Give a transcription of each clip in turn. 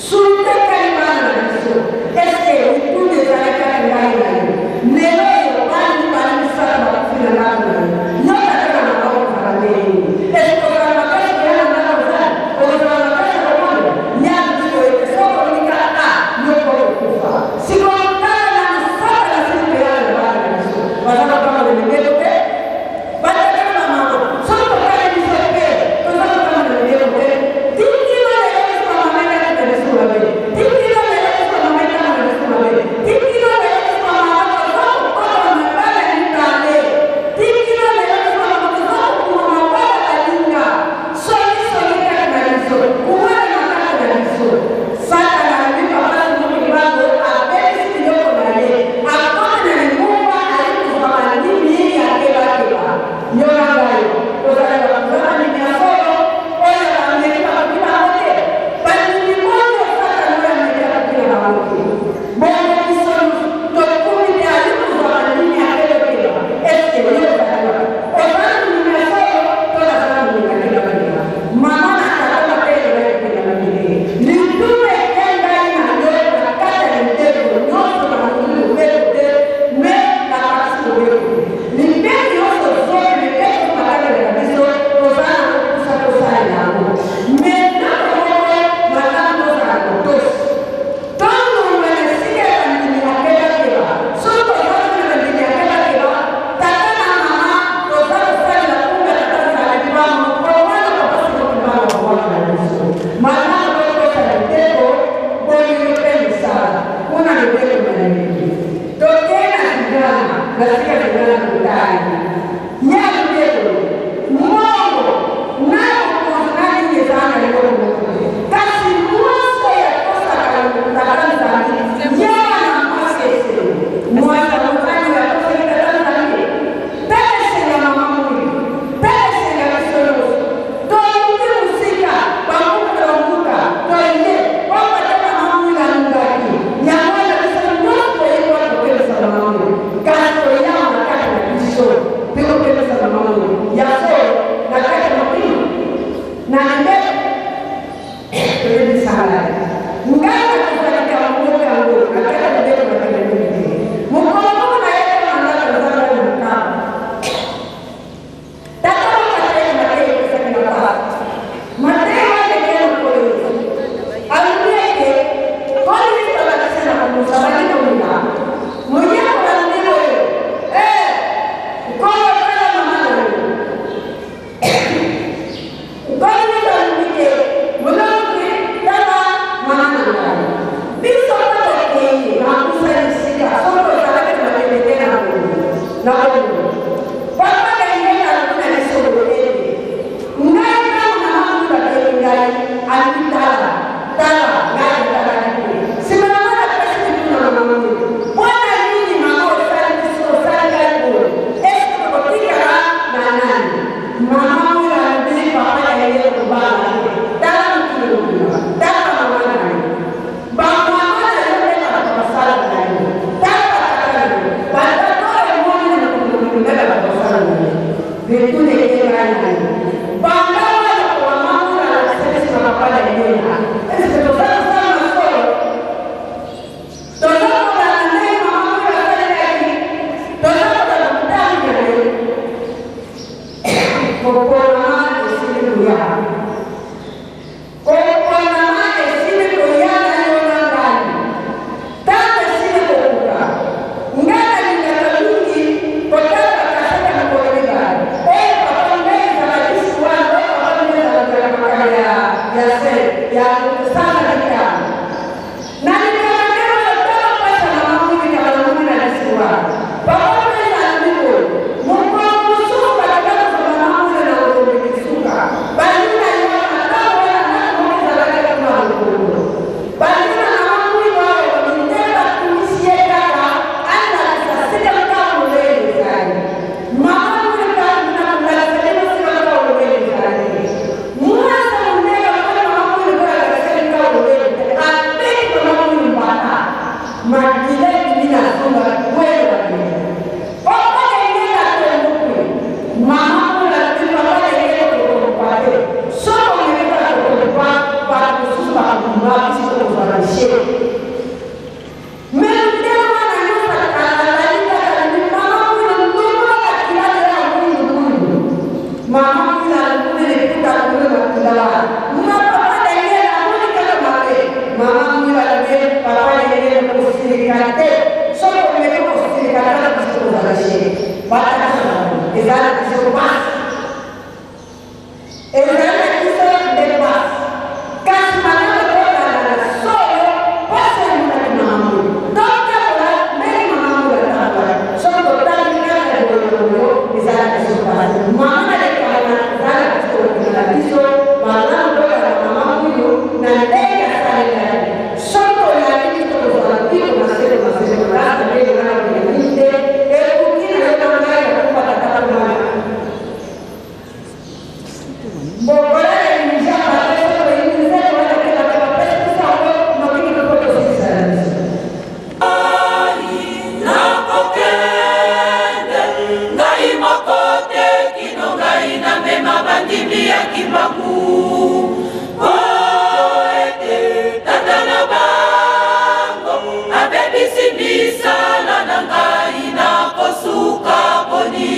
Suruh te solo me ko se ka na biso ba shi ba ta eza biso ba eza biso de ba kasi mana ko na solo pasa na mamu toka la me mamu la ta solo ta ni na ko eza biso ba mama de ka na eza biso na biso mama do la mamu yo na de ka sa solo la ni to la ti ko na se ra de na ni de e ku ni na ta na ko pa ta ta na Bola ni ja pa se ko ni se ko na ke la pa se sa ko no ki ko to se sa ai na ko ke ngai mo ko te ki no ngai na me mabandi mi akimaku o ete tata na bango abebi simbisa la na ngai na ko suka boni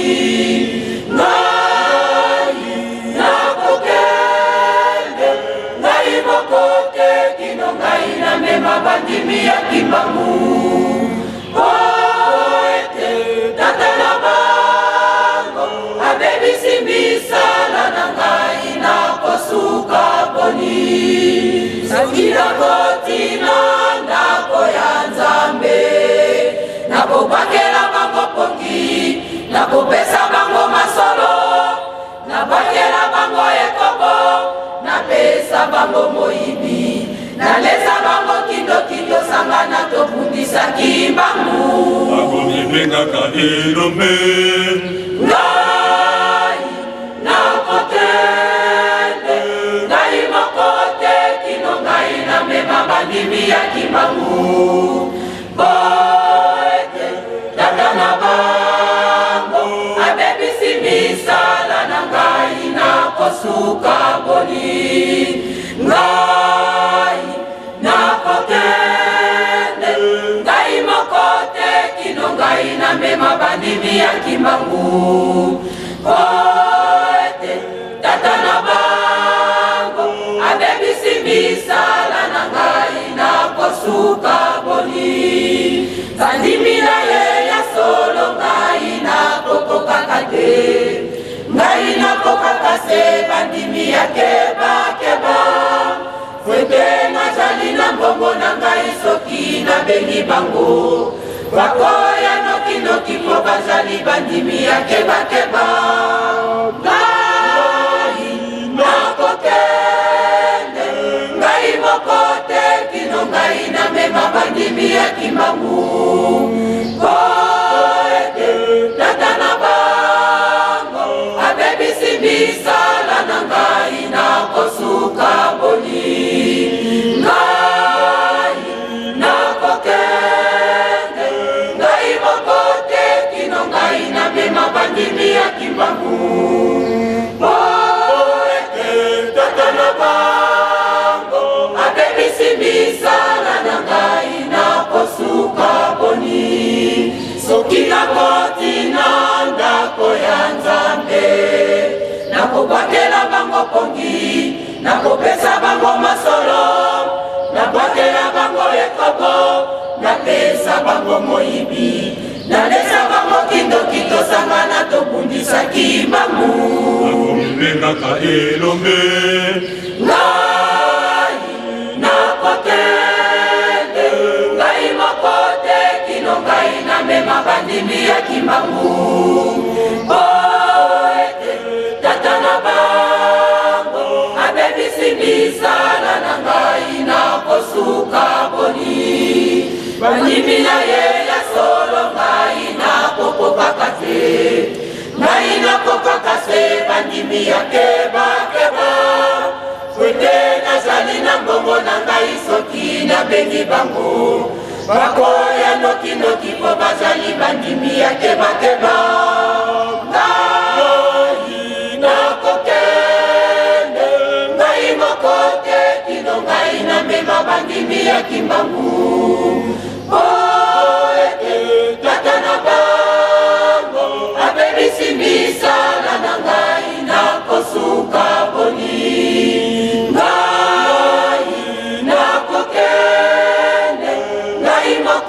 mabandimi ya kimbangu poete tata na bango abebi simbisa la na ngai na kosuka boni sakira kotina ndako ya nzambe na kobakela bango pongi na kopesa bango masolo na bakela bango ekobo na pesa bango moyibi na lesa bango kindo sangana to bundisa kimbangu akomi benga ka elombe ngai na kotende ngai mokote kino ngai na mema bandimi ya kimbangu boete tata na bango abebi simbisala na ngai na kosuka boni ngai na kokende ngai mokote kino ngai na mema bandimi ya kimbangu poete tata na bango abebi simbisala na ngai na kosuka boni bandimi na ye ya solo ngai na kokokaka te ngai na kokaka se bandimi ya keba Fwete na jali na mbongo na ngai soki na bengi bango Wakoya noki noki po bajali bandimi ya keba Ngai na kokende Ngai mokote kino ngai na mema bandimi ya kimbangu Poete tata na bango Abebi simbisala na ngai na kosuka boni ngai na kokende ngai mokote kino ngai na mema bandimi ya kimbangu poete tata na bango abebi simbisala na ngai na kosuka boni soki na kotina ndako ya nzambe na kobakela bango pongi na kopesa bango masolo na bakela bango ekobo na pesa bango moyibi na lesa bango kindo sangana to bundisa kimbangu akomi benga ka elombe ngai na kokende ngai mokote kino ngai na mema bandimi ya kimbangu poete tata na bango abebi simbisala na ngai na kosuka boni bandimi na ye ya solo ngai na kokokaka te ngai na kokaka se bandimi ya keba fwete nazali na mbongo na ngai soki na bengi bango bakoya noki po bazali bandimi ya keba ngai na kokende ngai mokote kino ngai na mema bandimi ya kimbangu poete tata na bango abebi simbisala na ngai na kosuka boni ngai na kokende ngai mokote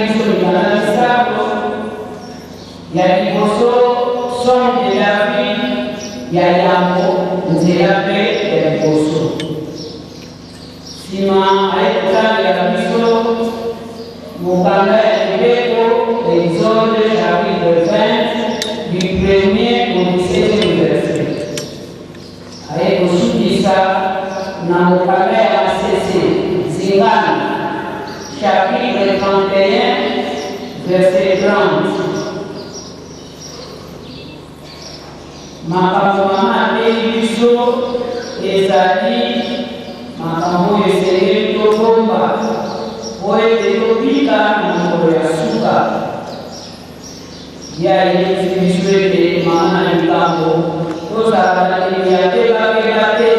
biso libanda misato ya liboso somme de la vie ya yango nzela mpe ya liboso nsima ayekotangela biso mokanda ya libeko Exode chapitre 20 du 1er au 17e verset. Ayekosukisa na mokanda ya masese Zingani chapitre 31 verset 30. Makambo mama apeyi biso ezali makambo oyo esengeli tobomba po ete tobika na mokolo ya suka ya yeyisi biso ete mama na likambo tozala batemi ya te bakela te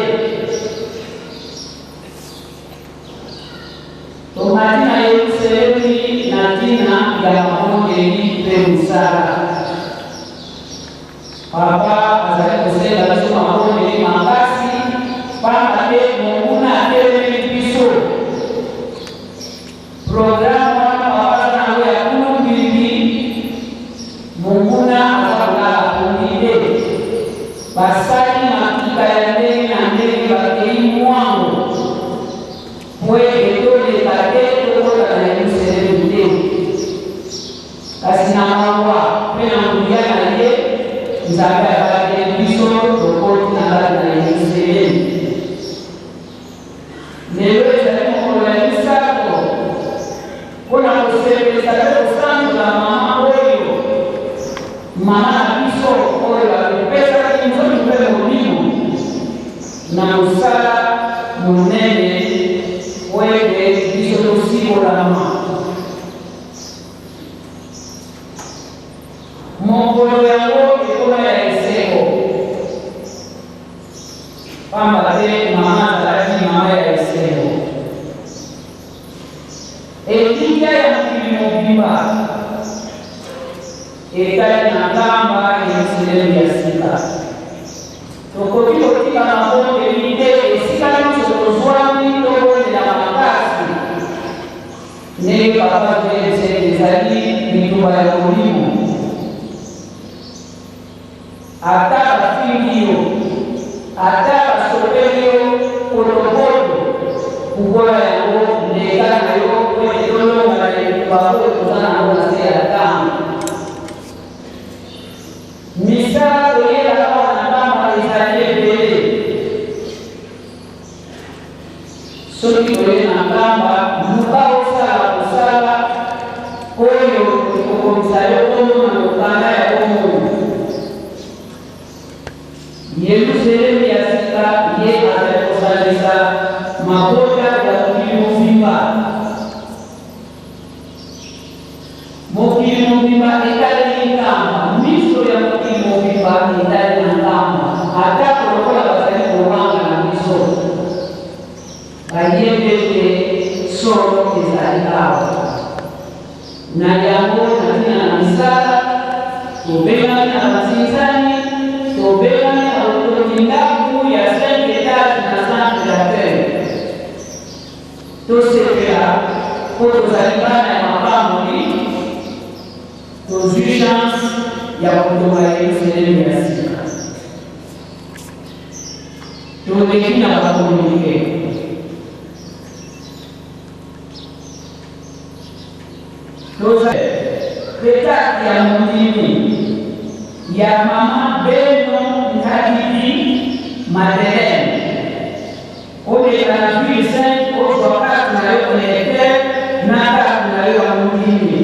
tomati na Yerusalemi na ntina ya mabondeli mpe mosala papa azali kosenga biso mabondeli makasi pamba te monguna atelemi biso programa papa nango ya kuna mbilili monguna azakona akomide basali makita ya ndenge na ndenge bakei mwango po ete toleka te tokota na Yerusalemi te kasi na mawa mpe na nguya na ye nzambe abalakeli biso tokoti na kati na Yerusalemi lelo ezali mokolo ya misato mpona kosepelisa pe kosanzola mama oyo mama na biso oyo apesaki nzoto mpe molimo na mosala monene oyo ete biso tosikolama mokolo yango ekoma ya eseko pamba te mama azalaki mama ya eseko elikya ya mokili mobimba etali na nkamba Yerusalemi ya sika tokoki kotika na bondeli te esika nyonso tozwami tobondela makasi ndenge papa jese ezali bituba ya molimo ata bafindi yo ata basopeli yo potopoto kubola yango ndeka na yo ete tolonga na etuba oyo toza nango na se ya ntango misala toyela awa na nkamba ezali ebele soki toye na nkamba luka osala kosala oyo ekokomisa yo komona mokanda ya komona Yerusalemi ya sika ye azali kosalisa mabota ya mokili mobimba mokili mobimba etaleli nkamba miso ya mokili mobimba etali na nkamba atako lokola bazali kowanga na biso bayembi ete solo ezali awa na yango na ntina na misala tobengani na basinzani tobengani na otolindaku ya 5 étage na centre d'appel tosepela po tozali bana ya mabamboli tozwi chance ya kotonga Yerusalemi ya sika toleki na bakomunike petaki ya mondimi ya mama Beno Nkadidi Madeleine oyo ezalaki 5 ozwakaki na yo connecteur nakaki na yo ya mondimi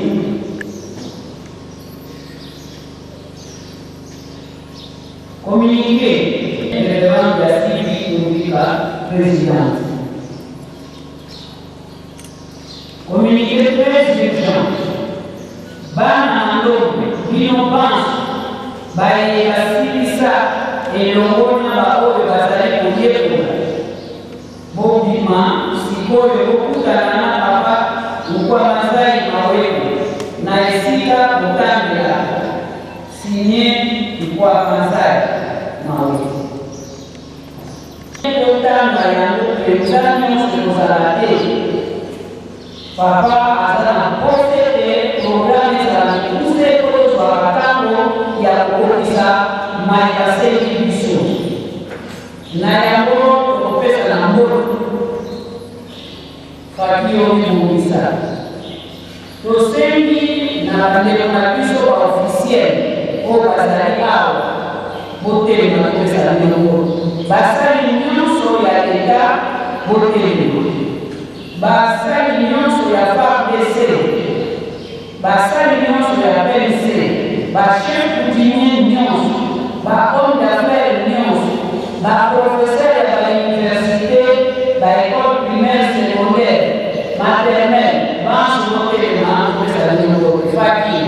communiqué relevant ya Sylvie Tombika présidente communiqué très urgent bana ndombe bino banso baye basilisa elongo na baoyo bazali koyekola bobima sikoyo bokutana na papa ukwa mazai maweko na esika kotambela sinye ukwa mazai maweko kotanga yango ezala nyonso ekozala te papa aza na pose de programme za mikuse koto zwaka ntango ya kokokisa mayekaseli biso na yango tokopesa na mbolo fakio mibongisa tosengi na bandeko na biso baofisiele oyo bazali awa botelema topesa bino basali nyonso ya leta botelema basali nyonso ya FARDC basali nyonso ya PNC bachef coutumier nyonso bahomme d'affaires nyonso baprofesseur ya bauniversité baécole primaire secondaire maternelle banso botelema topesa bino faki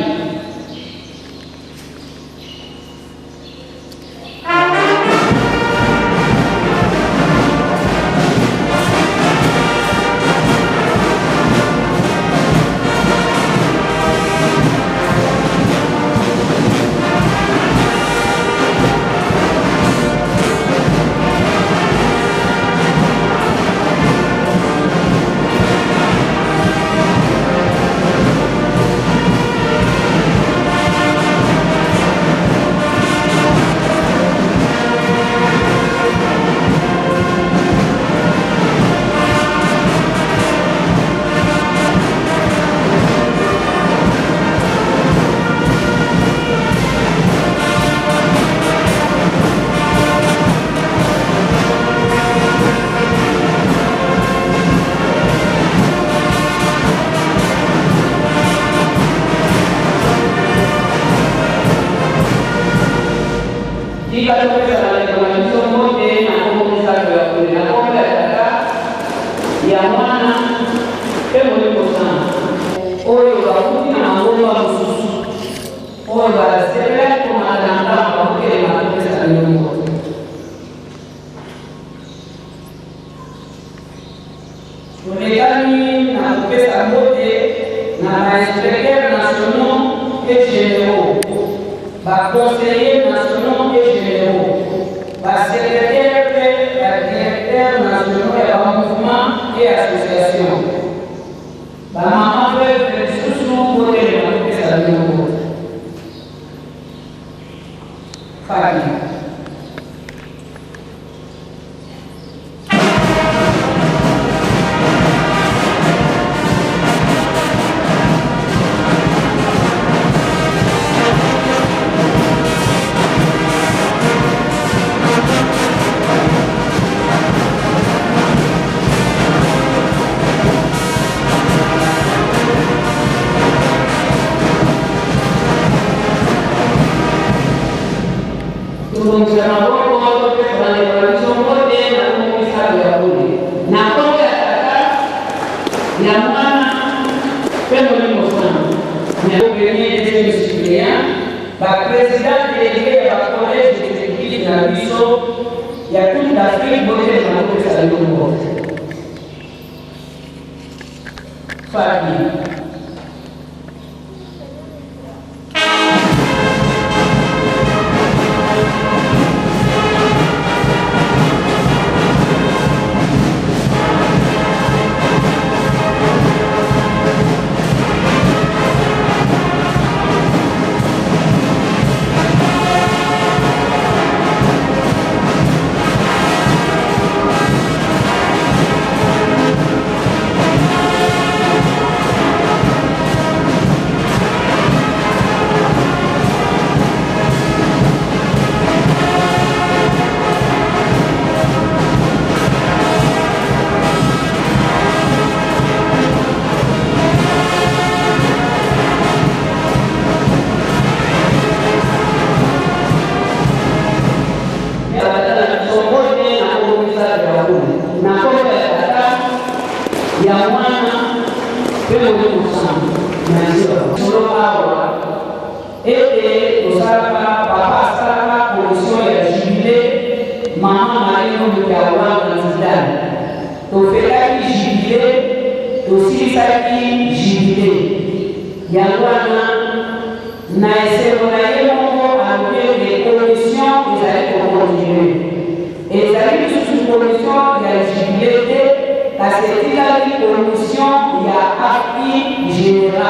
général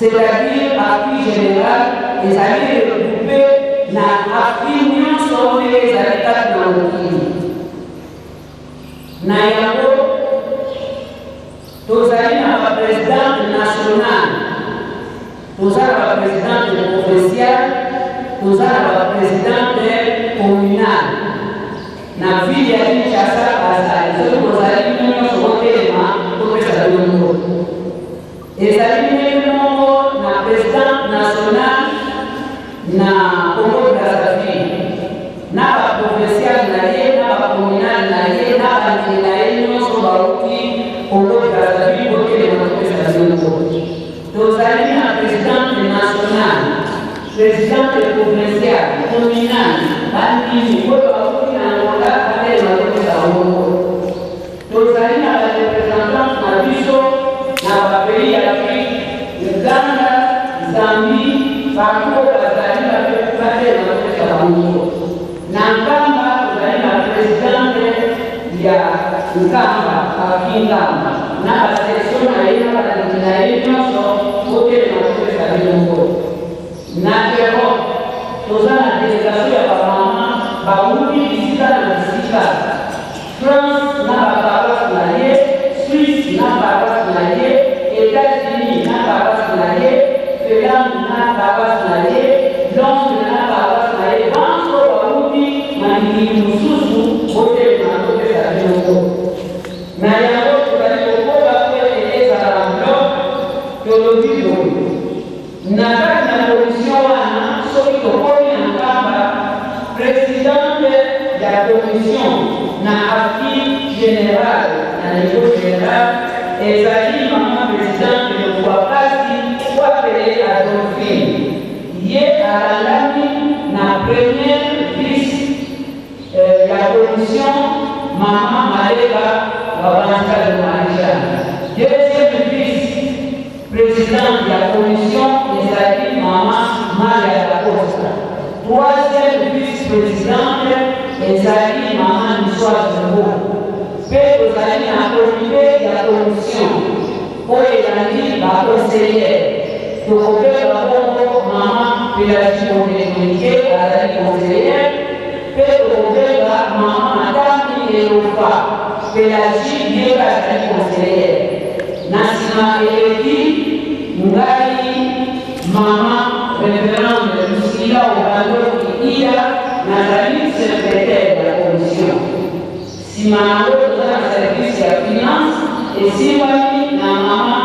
c'est-à-dire appui général, les amis regroupés dans l'union sur les habitants dans le pays. Nayango, tous amis à la présidente nationale, tous à la présidente provinciale, tous à la présidente communale. Na ville ya Kinshasa bazali soki bozali nyonso botelema topesa bongo ezali ndenge moko na président national na Congo Brazzaville na baprovincial na ye na bacommunal na ye na bandeli na ye nyonso bauti Congo Brazzaville botelema topesa bongo tozali na présidente national présidente provincial communal bandimi oyo bauti na tozali na barepresentante na biso na bapays ya Afrique, Uganda, Zambie, partout bazali batela bapesa bango. Na Nkamba tozali na présidente ya Nkamba Akingamba na basection na ye na baleki na ye nyonso botelema bapesa bango. Na Europe tozali na délégation ya bamama bauti bisika na bisika. France na paroisse na ye, Suisse na paroisse na ye, États-Unis na paroisse na ye, Finlande na paroisse na ye, Londres na paroisse na ye, banso bauti na mikili mosusu botelema topesa biloko. Na yango tozali kokoba po ete ezala bloc tolobi boye. Na kati na commission wana soki tokomi na Nkamba, présidente ya commission na appui général na niveau général ezali mama présidente de Bouakasi Ouapele Adolphine ye alangami na première vice ya commission mama Maleka Babanska de Marisha deuxième vice présidente ya commission ezali mama Maria da Costa troisième vice présidente ezali mama Niswa Zumbo pe tozali na comité ya commission oyo elandi baconseillere tokopesa bongo mama Pelagi Mondenike azali conseillere pe tokopesa mama Madame Elofa Pelagi yeka azali conseillere na nsima eleki ngai mama révérende Lucila Obando Ida nazali secrétaire de la commission. Si ma service de finance et si na mama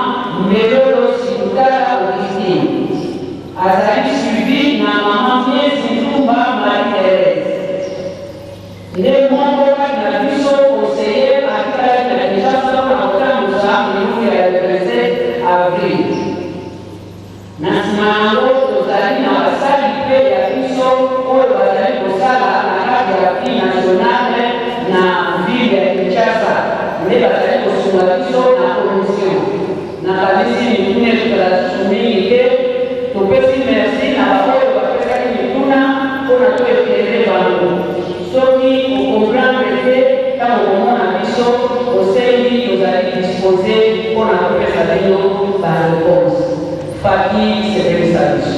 Melolo Sikutala Augustine. Azali suivi na mama Miezi Marie-Thérèse. Les membres de la mission conseillère à la Kinshasa pour la le 13 avril. Nasimano tozali na basali pe ya biso oyo bazali kosala na kati ya appui nationale na ville ya Kinshasa nde bazali kosunga biso na commission na kanisi mitune tozala mingi te topesi merci na baoyo bapesaki mituna mpona toekelele bango soki okomprendre te ntango komona biso osengi tozali dispose mpona kopesa bino bareponse Faki Secretaris.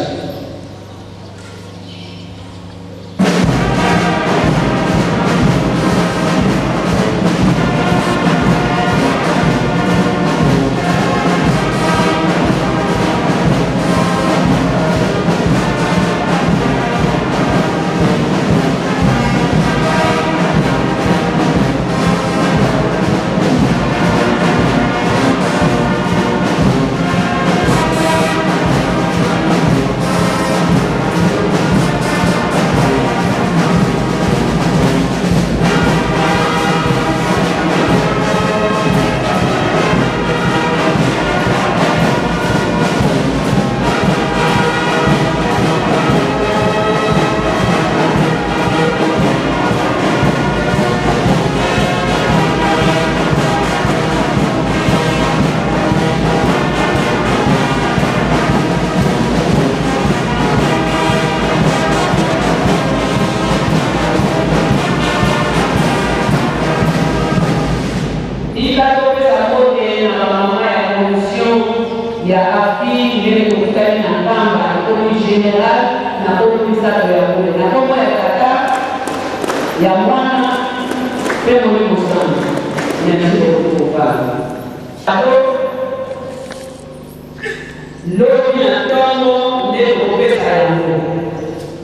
yango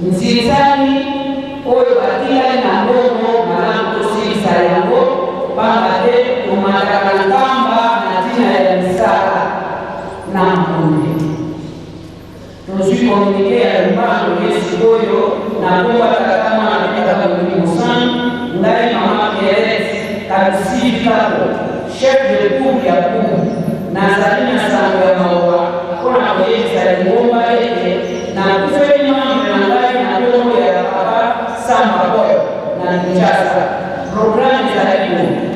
nsinzani oyo batikali na mbongo malamu tosilisa yango pamba te tomataka nkamba na ntina ya misala na mbongo tozwi komunike ya lumbano yesi oyo na komba takama na pita komuni mosan ngai mama Pierrette Kabisi Kako chef de groupe ya kumu nazali na sango ya mawa mpona koyebisa lingomba ete na kufeli mambre na ngai na ntongo ya papa Samba Boy na Kinshasa programme ezali kumu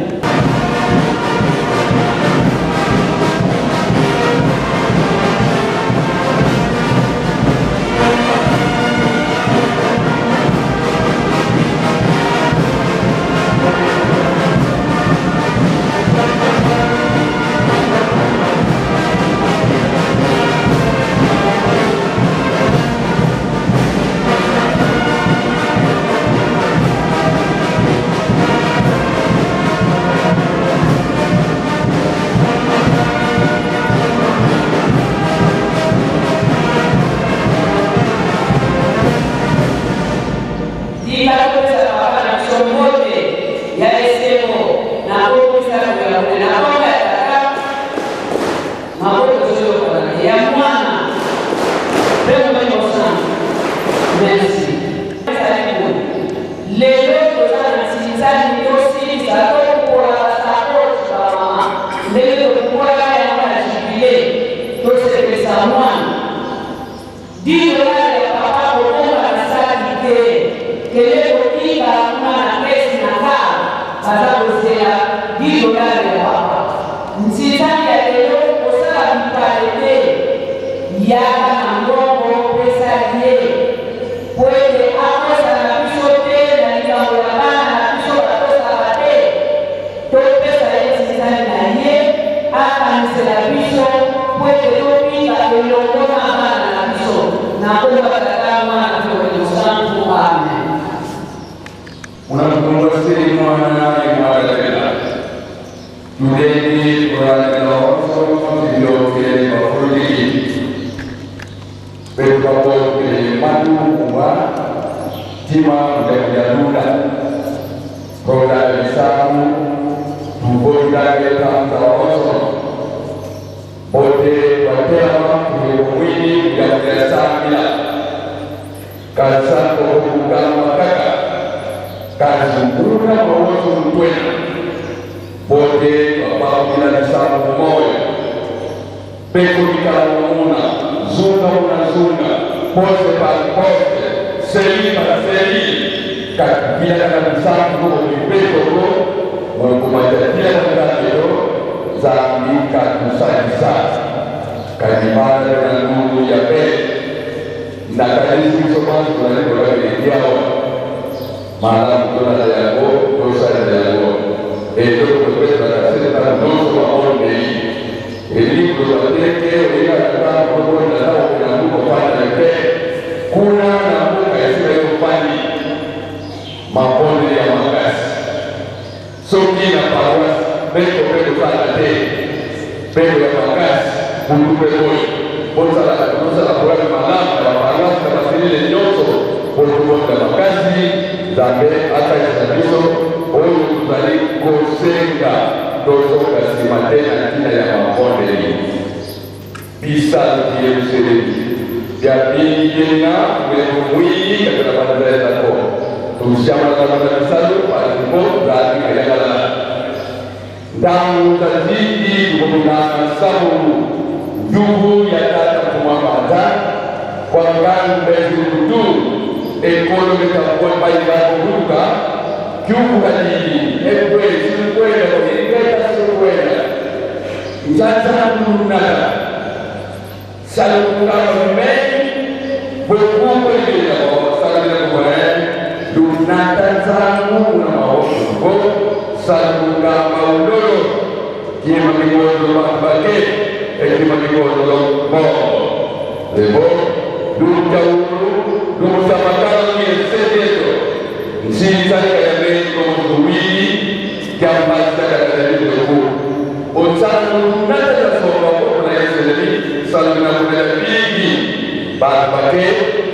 Bapake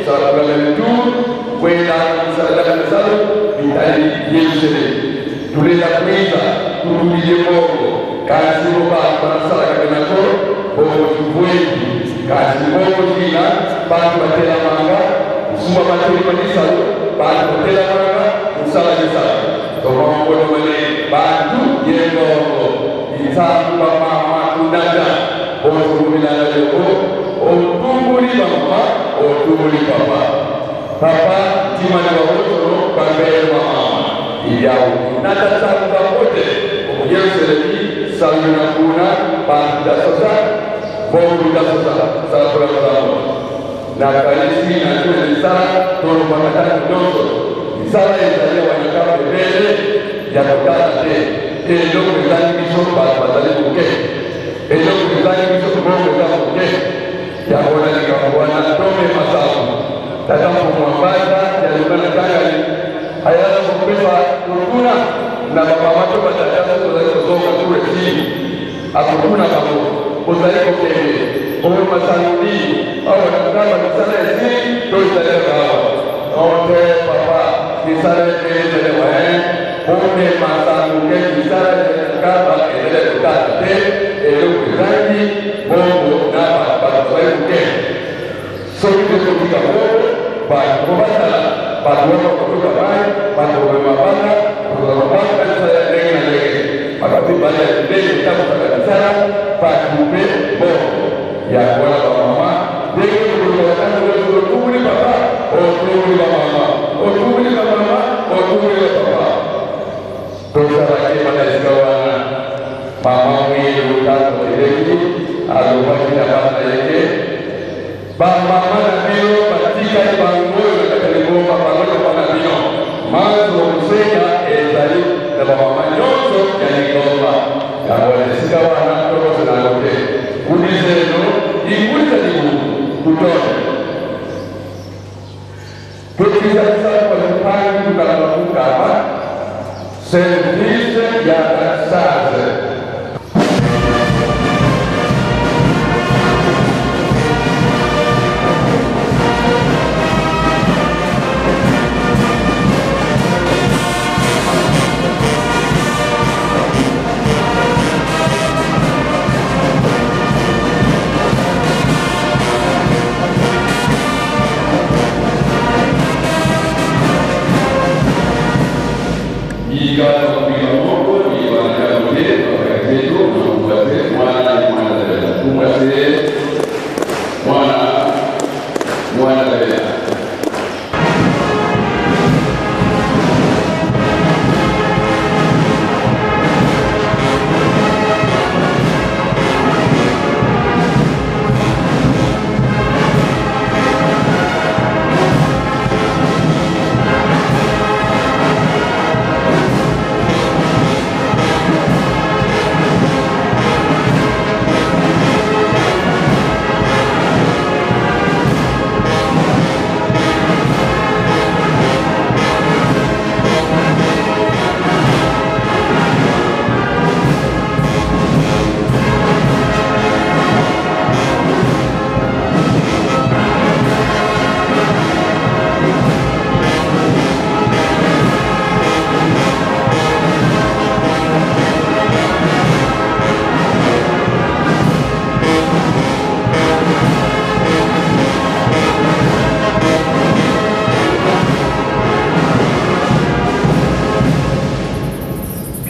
sababu tu kwenda msaada msalo vitali yesele tulela kuiza turudie Mungu kazi baba sala kana ko Mungu tuwendi kazi Mungu jina bado batela manga usuma bateli kanisa bado batela manga usala jisa to Mungu mali bado yego itabu mama kundaga Mungu milala yego otumbuli mama otumbuli papa papa timani wa woto bambele mama iyao natatanga wote oyeseleki saluna kuna banda sasa Mungu sasa salapura mzamo na kanisi na tuni sala toro makatani noso sala ya wanakapa mbele ya kutana te elo kuzani miso badali kuke elo kuzani miso Mungu kama kuke ya ona nikawana tome masafu tata kumwambaza ya lugana kanga hayala kupepa kuruna na baba watu batataza kuzoka kule chini akukuna kama uzaiko kenge owe masaludi au nakama nisana esi toizale kawa ote papa kisare kele wae ome masaluke kisare kaba ele kutate ele kuzangi Mungu na baba kuke soki kutoka Mungu bado kubata bado kutoka bai bado mabana kutoka kanisa ya ndege na ndege wakati baada ya ndege kitabu cha kanisa pakupe Mungu ya kwa mama ndege kutoka kanisa kutoka baba kutoka mama kutoka mama kutoka baba tosa lagi pada sekawana mama mwili utatu ndege alobaki na baba yake baba mana bio katika bangoyo katika ngoma pamoja na bio mazo kusenya ezali na baba manyozo ya ngoma ya wale sikawana kutoka zinazote ulizeno ikuza ni kutoka tukiza kwa mpango tukanakuka hapa service ya sasa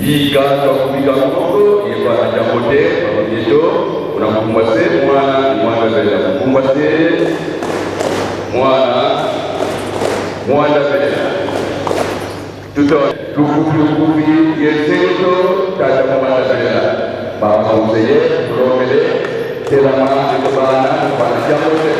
Jika kau bilang kau, ia ada model, kalau itu orang pembuat muana bela, pembuat muana bela. Tutor, lugu yang itu tak muana bela. Bapak saya, promele, selama itu bana, pada jam model.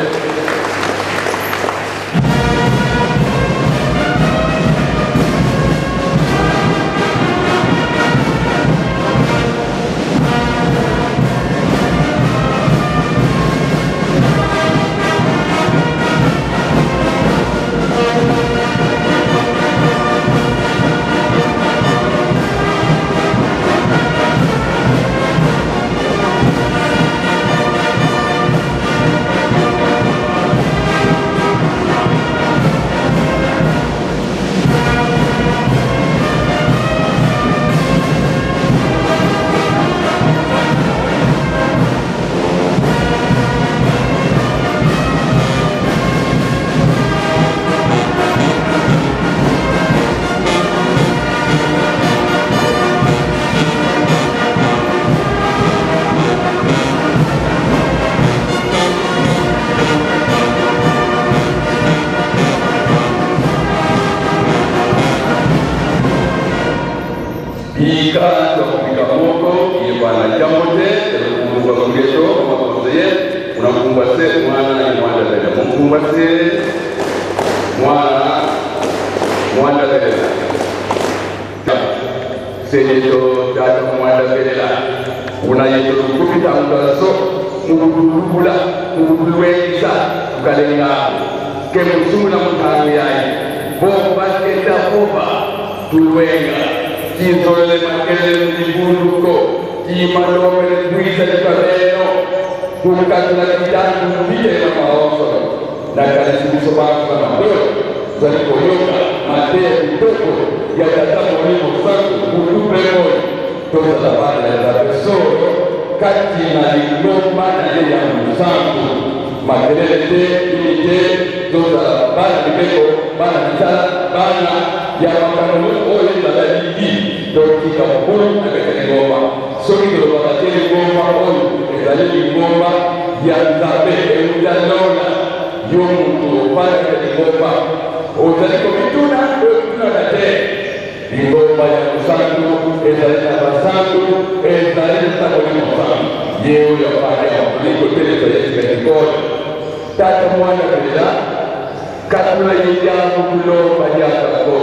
mkumbase mwana belela seyeto data mwana belela unayeto kupita mdaso mukudulubula mukudulwekisa ukalenga kemusumula mutano yayi bomba kenda bomba tulwenga kinzolele makelele mdibunduko kimalomele kuisa jikaleno kukatula kijangu mbite na maoso na kalisibiso bako na mdoyo zalikoyoka matea kitoko ya tatamu limo sangu kulupe moyo toza la bada ya zapesoro kati na lingomba na ya musangu makelele te imite toza la bada libeko bana mitala bana ya makano oyo na dalili dokika mkulu na kete ngomba soki kilo wakatele ngomba oyo ezaleli ngomba ya nzabe eudalola yo muntu opana kete ngomba ozaliko mituna kate ngomba ya musangu ezaleli na basangu ezaleli taboli musangu yeo ya pale ya kuliko teleza yesi kete ngomba tata mwana kela katula yejamu kulomba yakako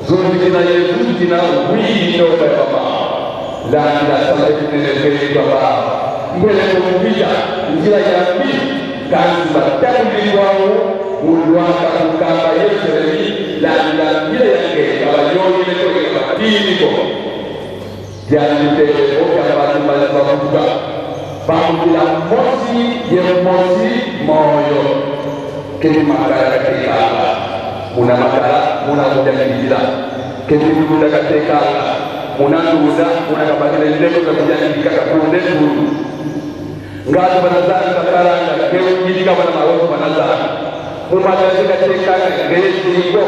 zundikina yezundikina wino baba landa sabatinelekeli baba mbele kumubia njira ya mbili kanzi batabuli wao ulwaka kukamba yesereli landa mbile yake kabayoni letoke kabatini ko janitele oka batu bakuka bambila mosi ye mosi moyo kini makara katika muna makara muna mujangilila kini muna katika muna nduza muna kabakile ndeko za kujangilika kakunde turu ngatu banazani kakaranga kewe njilika wana marofu banazani mumagazi katika ngeyesi hiko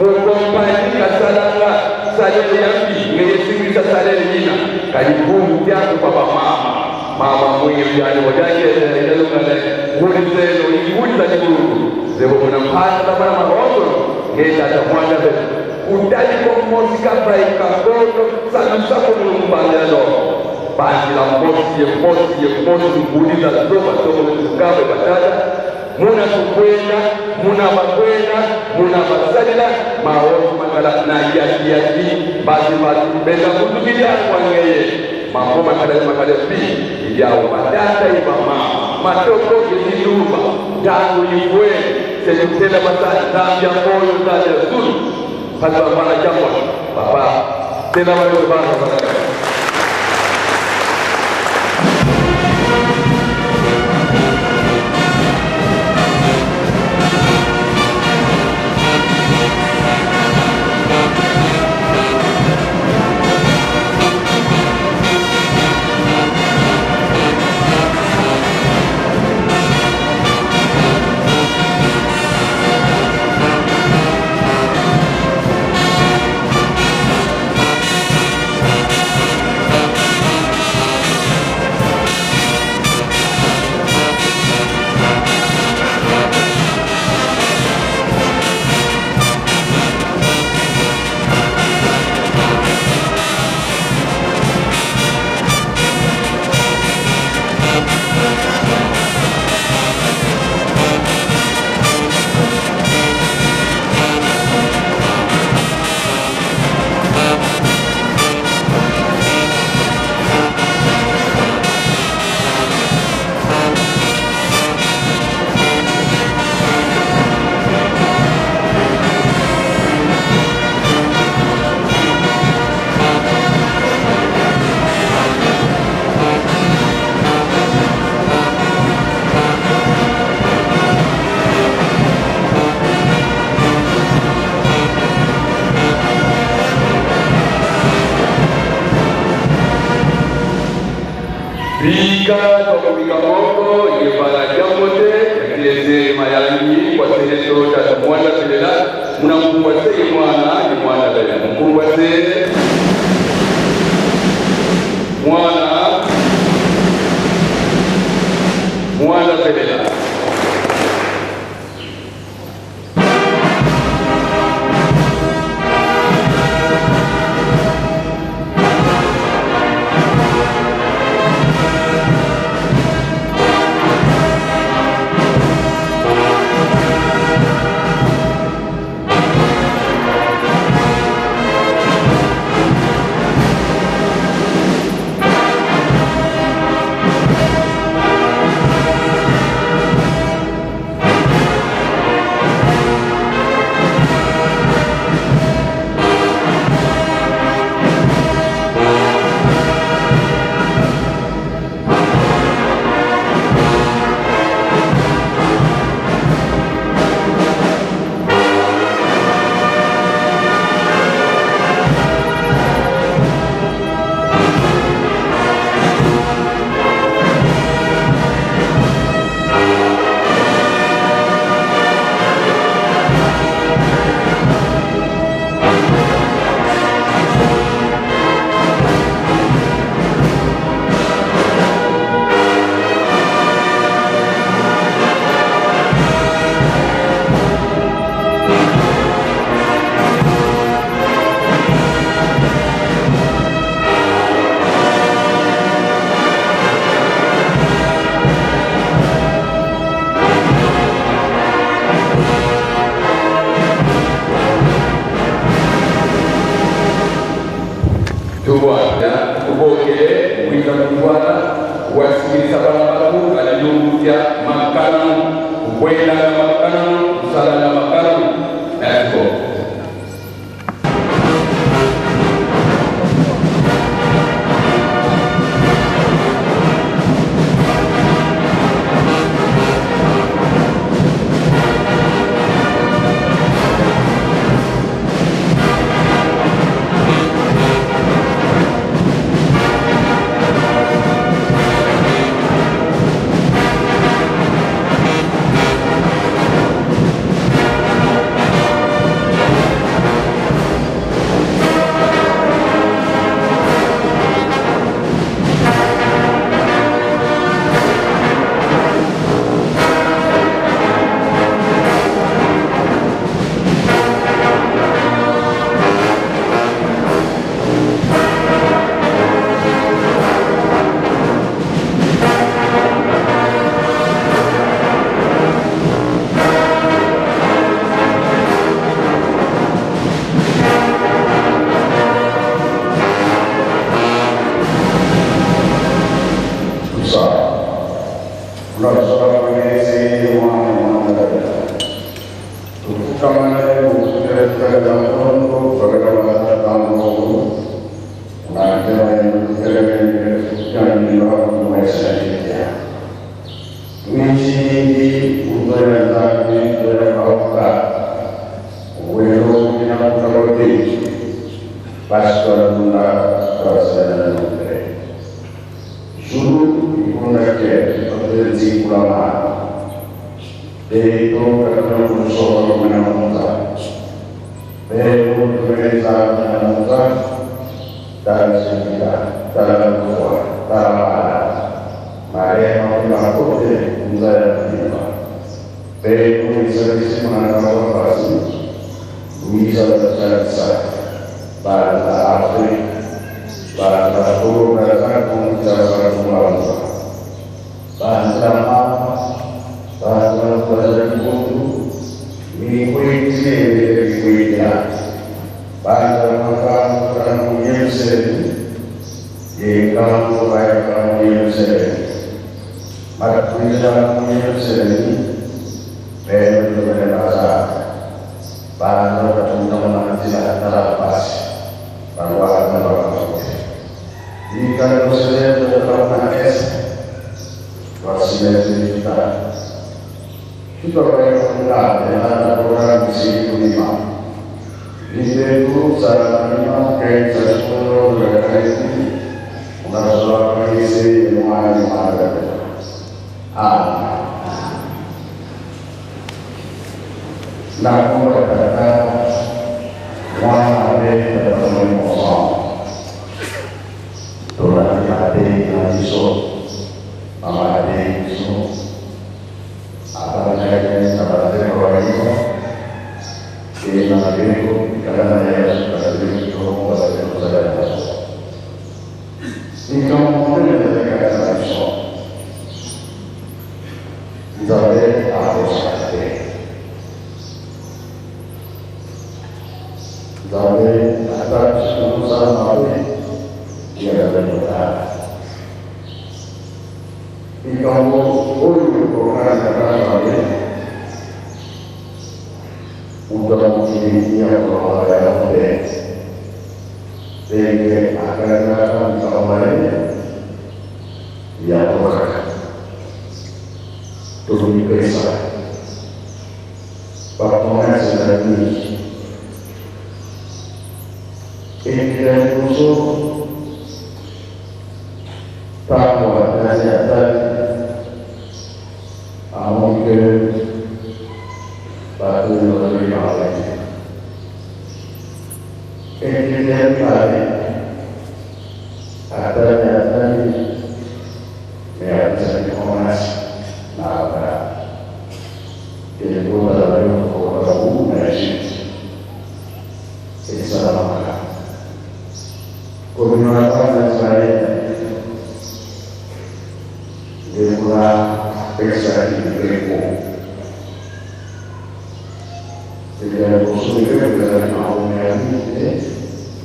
mukompani kasalanga salele yambi ngeyesi ngisa salele jina kajibumu tiaku baba mama mwenye ujani wajange ilelungale ulizelo ikuliza jiburu zebo kuna mpata tabana marozo ngeta atamwanda betu udali kwa mozika braika koto sana msako mlumbandelo basi la mbosi mbuliza zoba tomo mtukabe batata muna kukwenda muna makwenda muna masalila maozi makala na yaki basi benda kutukilia kwa ngeye mambo makale pii yao matata ibama matoko kizinduma tangu yifwe sejutenda masali tambia moyo ndani ya zulu hata wana jambo papa tena wale bana bana Bika kwa bika moko yebala jamote yakileze mayangi kwa seneto cha mwana pelela muna mkumbwase mwana bela mkumbwase mwana pelela Tubuana ubokele kuita Tubuana wasikiliza barabara alilungutia makano kwenda na makano sala na makano eko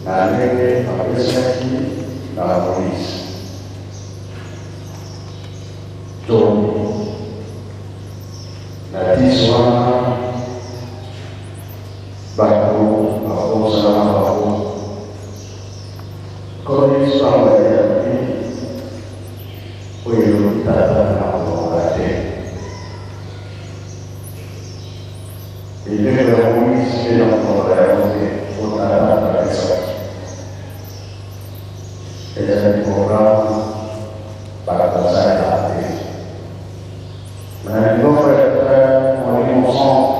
na ndenge apesaki na Moïse. Donc, na 10 wana bato bakosala bango koni samba ya oyo tata na kolonga te. Ilenge ya Moïse mpe na kolonga yango te otala na pesaki ezali programe bakazala te. Mais nous on est ensemble.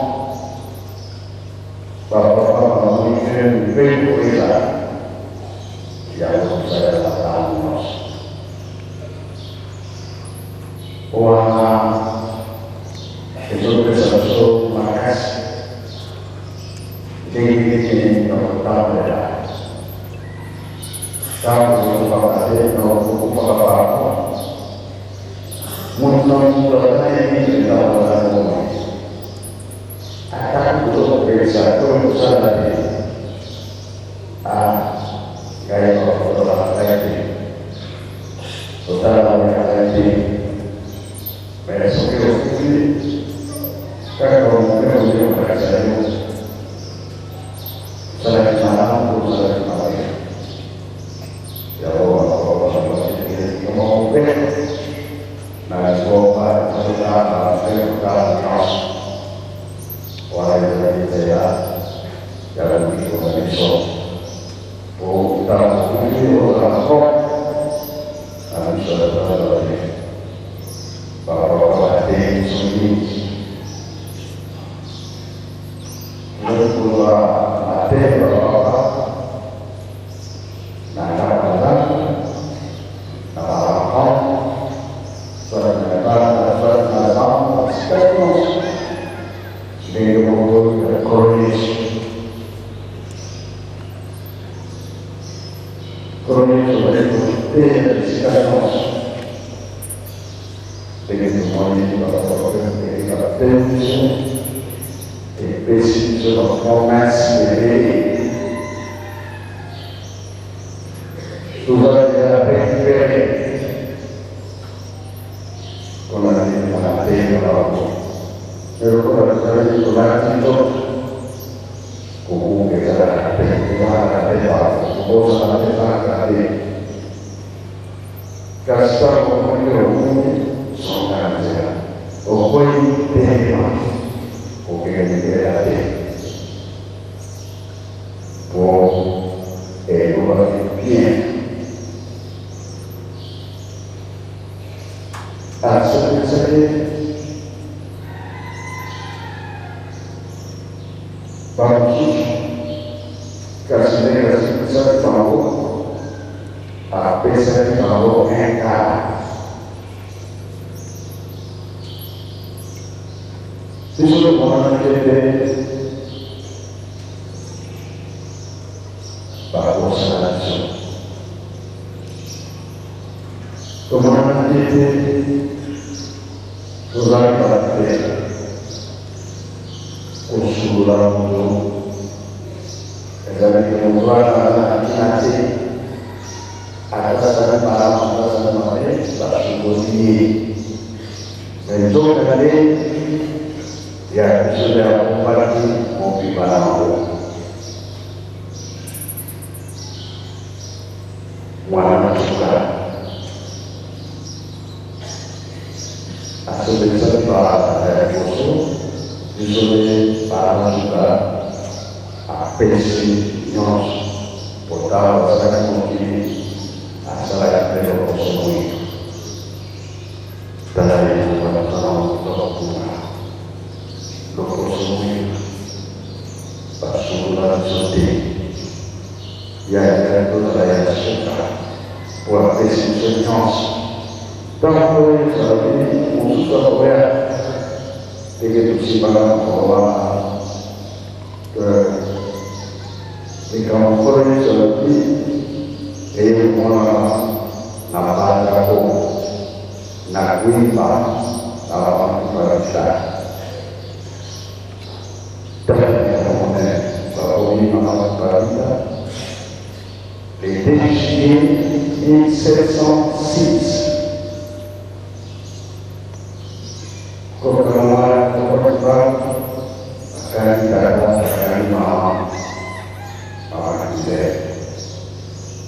Papa, on fait une belle pour ça. Il y a un conseil à la table. Voilà. Les autres personnes, ma casse. J'ai été dans le table là. Quand vous parlez, vous parlez. Untuk ini dalam rumah, akan untuk bersatu bersama gaya orang lagi, saudara lagi, besok ini, kalau mungkin berasa itu, saya malam berusaha malam, ya Allah ini ngomong na escola ajudar a perguntar nós olha ele já era muito bonito o tal filho da foto a missa da tarde para o ter sumido no a terra 2 juillet 1706. Programma Portugal akan datang akan maaf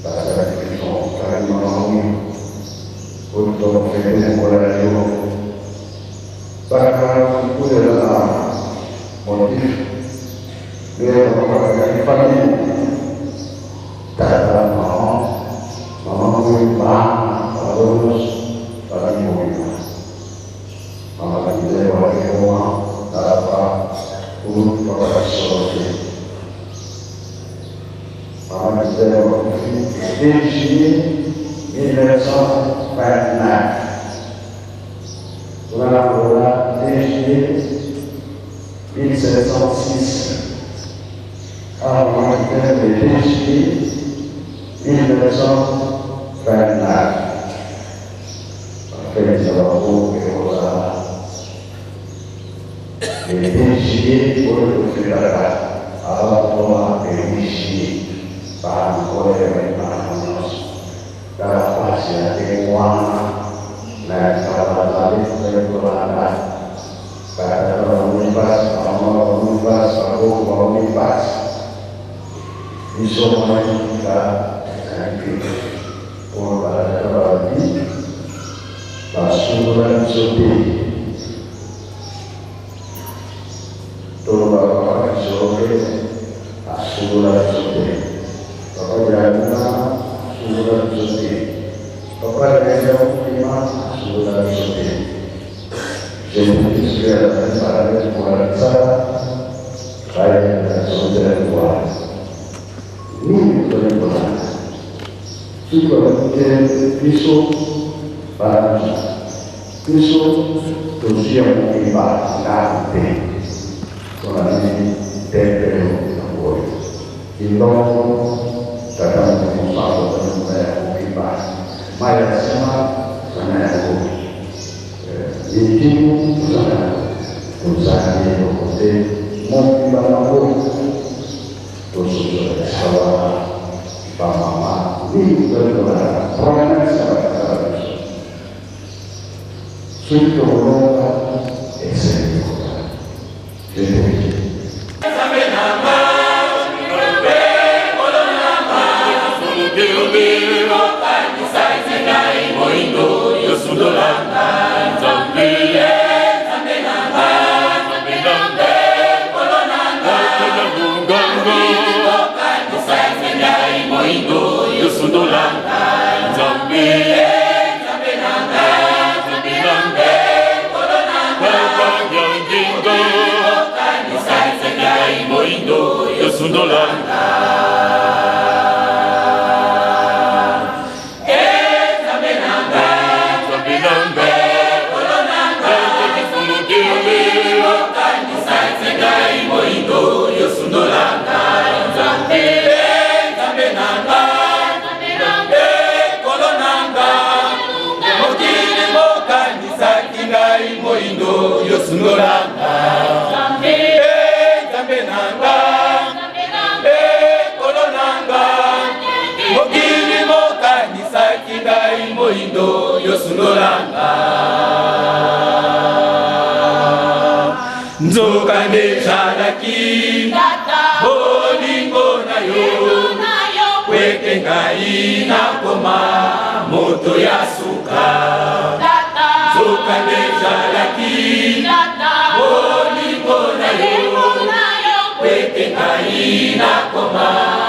bahasa Indonesia akan mau untuk menjadi orang bahkan itu adalah motif dia mengatakan family dalam mau harus bagi mobil maka kita bagi rumah dapat untuk profesional maka kita bagi Juillet 1929 Voilà, 2 juillet 1706. Alors, on était le 2 juillet 1929. Après les travaux et voilà. Le 2 juillet, pour le fédéral, alors on a réussi par encore les maintenances. Dans la face, il y a des mois. Nah, kalau tadi saya berada pada komunitas, aku komunitas, bisa kita nanti berada lagi, pasukan suci, turun suci, pasukan suci, pekerjaan pasukan suci, pekerjaan lima sudah suci. Jadi segala para pemirsa saya dan saudara tua ini benar-benar juga menjadi pisau para pisau terus yang menimpa nanti soalnya tempel nampol indong datang menimpa dan menimpa maya sama mana aku itu usaha yang mau dibangun terus sekolah mama ini benar proses sudah orang eksekutif jadi Nzokande shalaki bolingo na yo weke ngai na koma moto ya suka Nzokande shalaki bolingo na yo weke ngai na koma